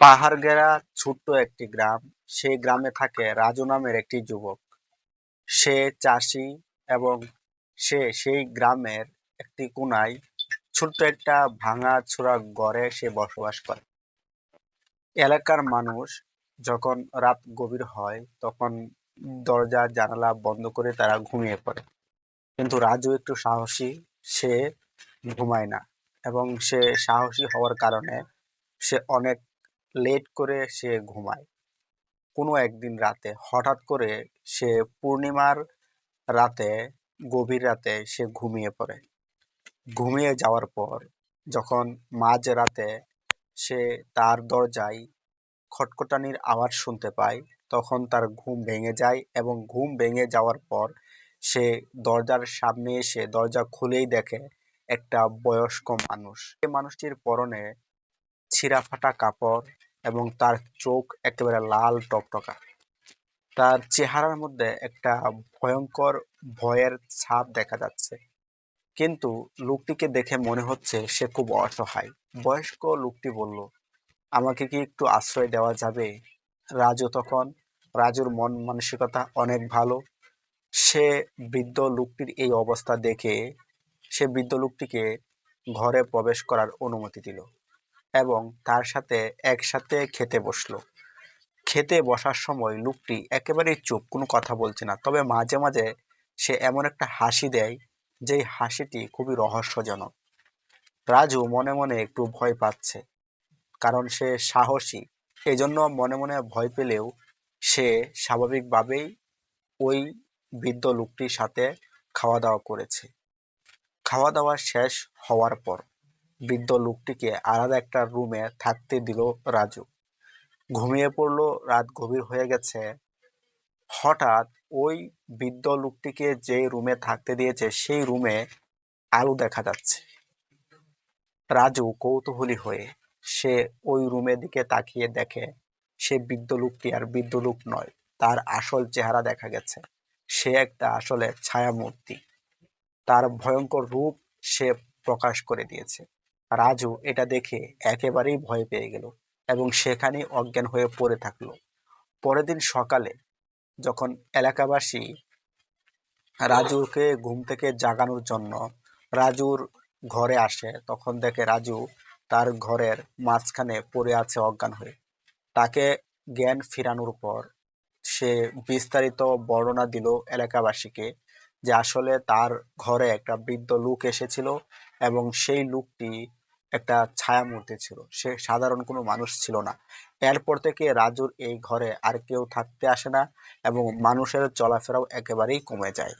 পাহাড় ঘেরা ছোট্ট একটি গ্রাম। সেই গ্রামে থাকে রাজু নামের একটি যুবক। সে চাষি এবং সে সেই গ্রামের একটি কোনায় ছোট্ট একটা ভাঙাচোরা ঘরে সে বসবাস করে। এলাকার মানুষ যখন রাত গভীর হয় তখন দরজা জানালা বন্ধ করে তারা ঘুমিয়ে পড়ে। কিন্তু রাজু একটু সাহসী, সে ঘুমায় না এবং সে সাহসী হওয়ার কারণে সে অনেক লেট করে সে ঘুমায়। কোনো একদিন রাতে হঠাৎ করে সে পূর্ণিমার রাতে, গভীর রাতে সে ঘুমিয়ে পড়ে। ঘুমিয়ে যাওয়ার পর যখন মাঝরাতে সে তার দরজায় খটখটানির আওয়াজ শুনতে পায়, তখন তার ঘুম ভেঙে যায় এবং ঘুম ভেঙে যাওয়ার পর সে দরজার সামনে এসে দরজা খুলেই দেখে একটা বয়স্ক মানুষ। এই মানুষটির পরনে ছিঁড়া ফাটা কাপড় এবং তার চোখ একেবারে লাল টকটকা। তার চেহারার মধ্যে একটা ভয়ঙ্কর ভয়ের ছাপ দেখা যাচ্ছে। কিন্তু লোকটিকে দেখে মনে হচ্ছে সে খুব অসহায়। বয়স্ক লোকটি বলল, আমাকে কি একটু আশ্রয় দেওয়া যাবে? রাজু তখন, রাজুর মন মানসিকতা অনেক ভালো। সে বৃদ্ধ লোকটির এই অবস্থা দেখে সে বৃদ্ধ লোকটিকে ঘরে প্রবেশ করার অনুমতি দিল এবং তার সাথে একসাথে খেতে বসলো। খেতে বসার সময় লোকটি একেবারেই চুপ, কোনো কথা বলছে না, তবে মাঝে মাঝে সে এমন একটা হাসি দেয় যেই হাসিটি খুবই রহস্যজনক। রাজু মনে মনে একটু ভয় পাচ্ছে, কারণ সে সাহসী। এই জন্য মনে মনে ভয় পেলেও সে স্বাভাবিকভাবেই ওই বৃদ্ধ লোকটির সাথে খাওয়া দাওয়া করেছে। খাওয়া দাওয়া শেষ হওয়ার পর বৃদ্ধ লোকটিকে আলাদা একটা রুমে থাকতে দিল রাজু। ঘুমিয়ে পড়লো, রাত গভীর হয়ে গেছে। হঠাৎ ওই বৃদ্ধ লোকটিকে যে রুমে থাকতে দিয়েছে সেই রুমে আলো দেখা যাচ্ছে। রাজু কৌতূহলী হয়ে সে ওই রুমের দিকে তাকিয়ে দেখে সে বৃদ্ধ লোকটি আর বৃদ্ধ লোক নয়, তার আসল চেহারা দেখা গেছে। সে একটা আসলে ছায়ামূর্তি, তার ভয়ঙ্কর রূপ সে প্রকাশ করে দিয়েছে। রাজু এটা দেখে একেবারেই ভয় পেয়ে গেল এবং সেখানেই অজ্ঞান হয়ে পড়ে থাকলো। পরের দিন সকালে যখন এলাকাবাসী রাজুকে ঘুম থেকে জাগানোর জন্য রাজুর ঘরে আসে, তখন দেখে রাজু তার ঘরের মাঝখানে পড়ে আছে অজ্ঞান হয়ে। তাকে জ্ঞান ফিরানোর পর সে বিস্তারিত বর্ণনা দিল এলাকাবাসীকে যে আসলে তার ঘরে একটা বৃদ্ধ লোক এসেছিল এবং সেই লোকটি একটা ছায়ামূর্তি ছিল, সে সাধারণ কোনো মানুষ ছিল না। এরপর থেকে রাজুর এই ঘরে আর কেউ থাকতে আসে না এবং মানুষের চলাফেরাও একেবারেই কমে যায়।